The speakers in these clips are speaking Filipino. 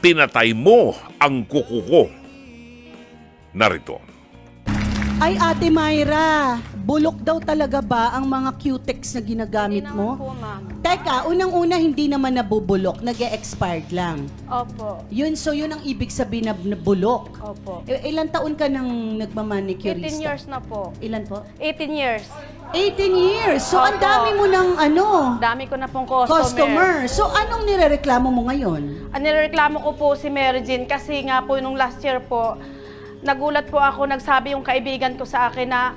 pinatay mo ang kuko ko. Narito. Ay, Ate Myra, bulok daw talaga ba ang mga Q-Tex na ginagamit Hindi mo? naman po, ma'am. Teka, unang-una hindi naman nabubulok, nag-e-expired lang. Opo. Yun, so yun ang ibig sabihin na bulok. Opo. Ilan taon ka nang nagmamanicurista? 18 years na po. Ilan po? 18 years. 18 years. So, ang Opo. dami mo ng Dami ko na pong customer. So, anong nirereklamo mo ngayon? Ang nireklamo ko po si Mary Jane kasi nga po nung last year po, nagulat po ako, nagsabi yung kaibigan ko sa akin na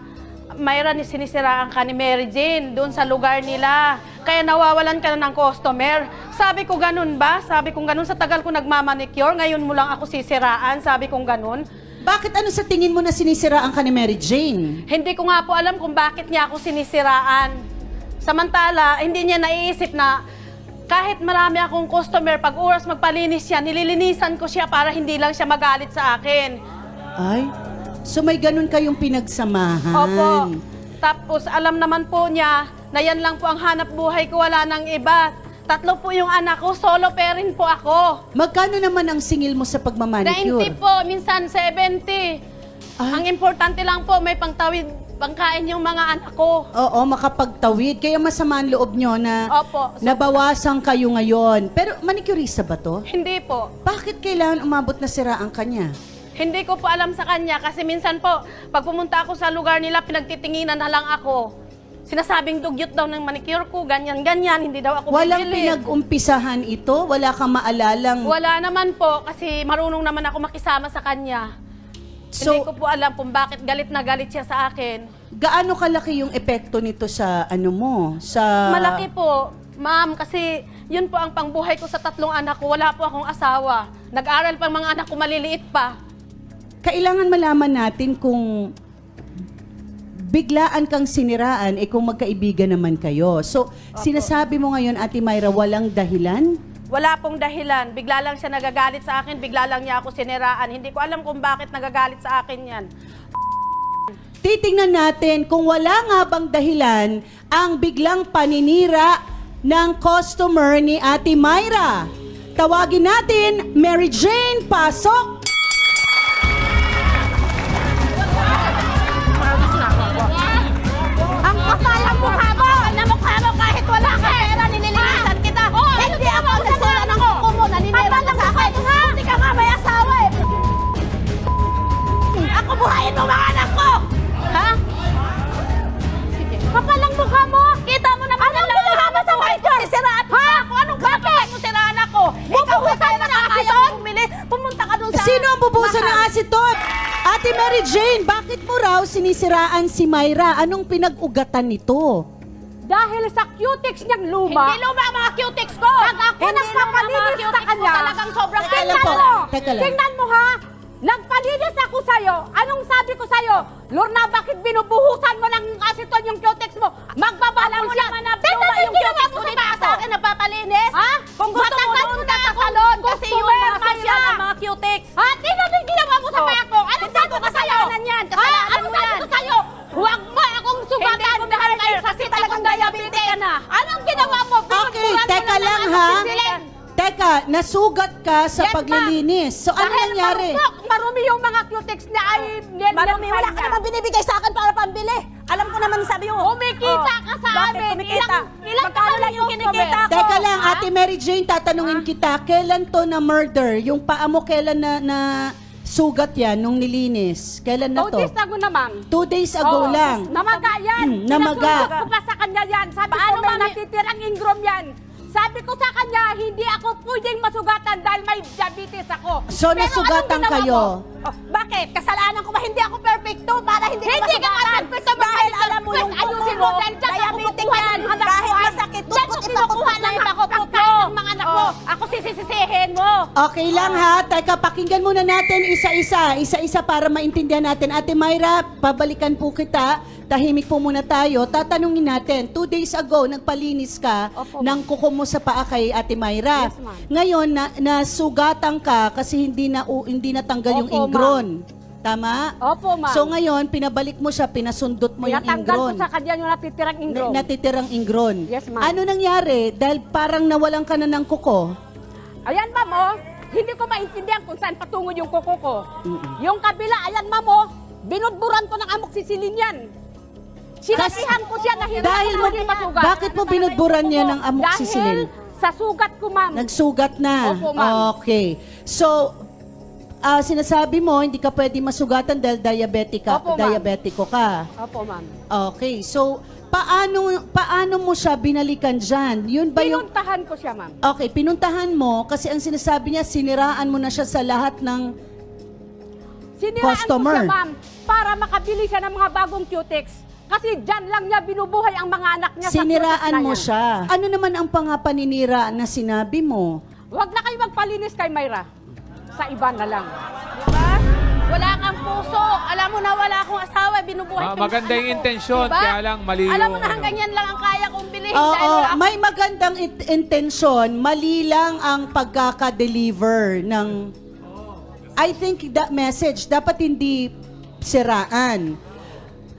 Myra, sinisiraan ka ni Mary Jane doon sa lugar nila. Kaya nawawalan ka na ng customer. Sabi ko, ganun ba? Sabi ko, ganun. Sa tagal ko nagmamanicure, ngayon mo lang ako sisiraan. Sabi ko, ganun. Bakit ano sa tingin mo na sinisiraan ka ni Mary Jane? Hindi ko nga po alam kung bakit niya ako sinisiraan. Samantala, hindi niya naiisip na kahit marami akong customer, pag oras magpalinis siya, nililinisan ko siya para hindi lang siya magalit sa akin. Ay, so may ganun kayong pinagsamahan. Opo. Tapos alam naman po niya na yan lang po ang hanap buhay ko, wala nang iba. 3 po yung anak ko, solo parent po ako. Magkano naman ang singil mo sa pagmamanicure? 90 po, minsan 70. Ah. Ang importante lang po, may pangtawid, pangkain yung mga anak ko. Oo, makapagtawid. Kaya masama ang loob nyo na Opo. nabawasan kayo ngayon. Pero manicurista ba to? Hindi po. Bakit kailangan umabot na siraan ka niya? Hindi ko po alam sa kanya kasi minsan po, pag pumunta ako sa lugar nila, pinagtitinginan na lang ako. Sinasabing dugyot daw ng manicure ko, ganyan-ganyan, hindi daw ako Walang bibili. pinag-umpisahan ito? Wala kang maalalang... Wala naman po kasi marunong naman ako makisama sa kanya. Hindi ko po alam kung bakit galit na galit siya sa akin. Gaano kalaki yung epekto nito sa ano mo? Sa... Malaki po, ma'am, kasi yun po ang pangbuhay ko sa 3 anak ko. Wala po akong asawa. Nag-aral pa mga anak ko, maliliit pa. Kailangan malaman natin kung biglaan kang siniraan, kung magkaibigan naman kayo. So, sinasabi mo ngayon, Ate Myra, walang dahilan? Wala pong dahilan. Bigla lang siya nagagalit sa akin, bigla lang niya ako siniraan. Hindi ko alam kung bakit nagagalit sa akin yan. Titingnan natin kung wala nga bang dahilan ang biglang paninira ng customer ni Ate Myra. Tawagin natin, Mary Jane, pasok! Ang kapal ang mukha mo! Na mukha mo kahit wala ka pera, nililinisan kita! Hindi ako nagsira ng kuko mo, naninira ka sa akin! Hindi ka nga may asawa eh! Ako buhayin mo mga anak ko! Ha? Sige. Kapal ang mukha mo! Kita mo naman ang mukha mo sa manicure! Sisiraan ha? Anong kapal mo siraan ako? Bubuhusan mo na asiton? Pumunta ka dun sa... Sino ang bubusan ng asiton? Ate Mary Jane, bakit mo raw sinisiraan si Myra? Anong pinag-ugatan nito? Dahil sa Q-Tex niyang luma. Hindi luma ang mga Q-Tex ko. Pag ako nagpapalinis sa kanya. Talagang sobrang Teka lang po. Teka lang. Tingnan mo ha. Nagpalinis ako sa'yo. Anong sabi ko sa'yo? Lorna, bakit binubuhusan mo ng asiton yung Q-Tex mo? Magbabalong siya. Tingnan yung Q-Tex mo Sa akin nagpapalinis? Ha? Kung gusto mo doon ka sa salon kasi yung mga social ng mga Q-Tex. Ha? Tingnan yung ginawa mo sa kaya ko. Anong sabi ko sa'yo? Kasalanan yan. Ha? Kasalanan Anong mo sabi yan. ko sa'yo? Huwag mo akong sugatan Hindi ko dahil mahal kayo kasi talagang diabetes ka na. Anong ginawa mo? Okay, Binuburan mo teka ng lang mga ha. sisilin. Teka, nasugat ka sa Yes, paglilinis. So, ano Dahil nangyari? marumi yung mga Q-Tex na ay Marami, wala ka naman binibigay sa akin para pambili. Alam ko naman sabi mo. Kumikita ka sa Bakit amin. kumikita? Ilang Magkano lang yung kinikita ko? Teka lang, Ate Mary Jane, tatanungin kita, kailan to na murder? Yung paa mo, kailan na sugat yan nung nilinis? Kailan na to? 2 days ago na, ma'am. 2 days ago Oo, lang. Namaga yan. Namaga. Sinasugat ko pa sa kanya yan. Sabi Paano, ko may mami? natitirang ingrown yan. Sabi ko sa kanya, hindi ako pwedeng masugatan dahil may diabetes ako. So, Pero nasugatan anong ginawa kayo? mo? Bakit? Kasalanan ko ba hindi ako perfecto para hindi ka Hindi ka masugatan? perfecto dahil alam mo yung ayusin kuko mo, dahil dyan ako diabetic kumukuha yan. ng anak Kahit ko, ha? masakit, Dyan ko tukot ito, kinukuha tukot ng na ako, ipakuplo. pagkain ng mga anak ko. Oh, ako sisisihin mo. Okay lang ha. Teka, pakinggan muna natin isa-isa para maintindihan natin. Ate Myra, pabalikan po kita. Tahimik po muna tayo. Tatanungin natin, 2 days ago, nagpalinis ka Opo, ng kuko mo sa paa kay Ate Myra. Yes, ma'am. Ngayon, nasugatan ka kasi hindi natanggal yung Opo, ingron. Tama? Opo, ma'am. So ngayon, pinabalik mo siya, pinasundot mo yung Tinatanggal ko ingron. sa kanya yung natitirang ingron. Natitirang ingron. Yes, ma'am. Ano nangyari? Dahil parang nawalan ka na ng kuko. Ayan, ma'am, oh. hindi ko maintindihan kung saan patungo yung kuko ko. Yung kabila, ayan mamo, binudburan ko ng amoxicillin yan. Sinabihan ko siya na hindi Dahil ako mo, maging masugat. bakit mo binudburan niya ng amoxicillin? Dahil sa sugat ko, ma'am. Nagsugat na. Opo, ma'am. Okay. So, sinasabi mo, hindi ka pwede masugatan dahil Opo, ma'am. diabetiko ka. Opo, ma'am. Okay. So, paano mo siya binalikan dyan? Yun ba yung... Pinuntahan ko siya, ma'am. Okay, pinuntahan mo kasi ang sinasabi niya, siniraan mo na siya sa lahat ng... Siniraan Customer. ko siya, ma'am, para makabili siya ng mga bagong cutex. Kasi dyan lang niya binubuhay ang mga anak niya Siniraan sa cutex na mo yan. siya. Ano naman ang pangapaninira na sinabi mo? Huwag na kayo magpalinis kay Myra. Sa iba na lang. Diba? Wala kang puso. Alam mo na wala akong asawa. Binubuhay ko Maganda yung anak ko. intensyon, Diba? kaya lang mali Alam mo yung na hanggang yan lang ang kaya kong bilhin. Oo, dahil wala akong- may magandang intensyon, mali lang ang pagkaka-deliver ng... I think that message, dapat hindi siraan.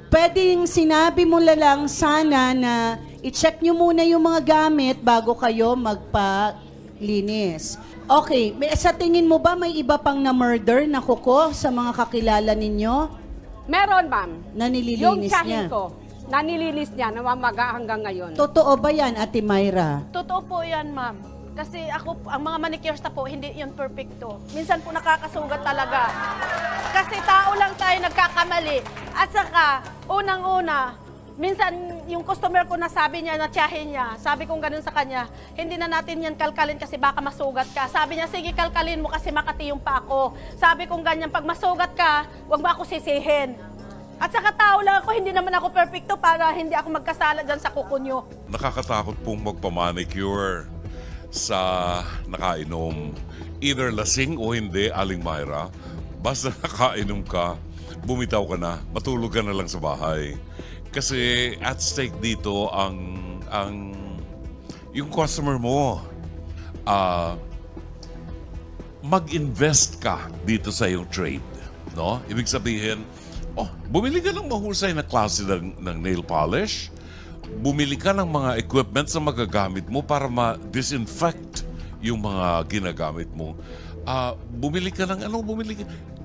Pwedeng sinabi mo lang sana na i-check nyo muna yung mga gamit bago kayo magpalinis. Okay, sa tingin mo ba may iba pang na-murder na kuko sa mga kakilala ninyo Meron, ma'am. na Yung nililinis tiyahin niya? ko, nanilinis niya, namamaga hanggang ngayon. Totoo ba yan, Ate Myra? Totoo po yan, ma'am. Kasi ako, ang mga manicures na po, hindi yun perfecto. Minsan po nakakasugat talaga. Kasi tao lang tayo nagkakamali. At saka, unang-una, minsan yung customer ko na sabi niya, na tiyahin niya, sabi kong ganun sa kanya, hindi na natin yan kalkalin kasi baka masugat ka. Sabi niya, sige kalkalin mo kasi makatiyong pa ako. Sabi kong ganyan, pag masugat ka, huwag mo ako sisihin. At saka tao lang ako, hindi naman ako perfecto para hindi ako magkasala dyan sa kuko nyo. Nakakatakot pong magpamanicure sa nakainom. Either lasing o hindi, Aling Myra. Basta nakainom ka, bumitaw ka na, matulog ka na lang sa bahay. Kasi at stake dito ang yung customer mo. Mag-invest ka dito sa iyong trade. No? Ibig sabihin, bumili ka ng mahusay na klase ng nail polish. Bumili ka ng mga equipment na magagamit mo para ma-disinfect yung mga ginagamit mo. Bumili ka ng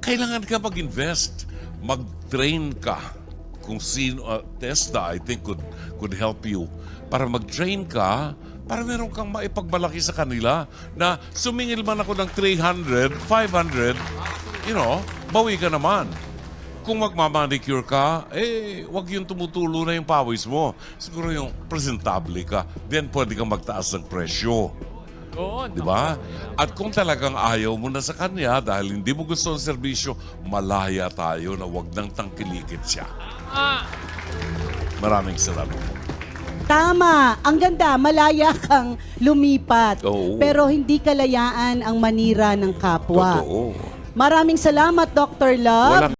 kailangan ka mag-invest. Mag-train ka. Kung sino, Tesla, I think could help you. Para mag-train ka, para meron kang maipagmalaki sa kanila na sumingil man ako ng 300, 500, bawi ka naman. Kung magmamanicure ka, wag yung tumutulo na yung pawis mo. Siguro yung presentable ka, then pwede kang magtaas ng presyo. Oo, Di ba? At kung talagang ayaw mo na sa kanya dahil hindi mo gusto ang serbisyo, malaya tayo na wag nang tangkilikit siya. Maraming salamat. Tama. Ang ganda, malaya kang lumipat. Oo. Pero hindi kalayaan ang manira ng kapwa. Totoo. Maraming salamat, Dr. Love. Walang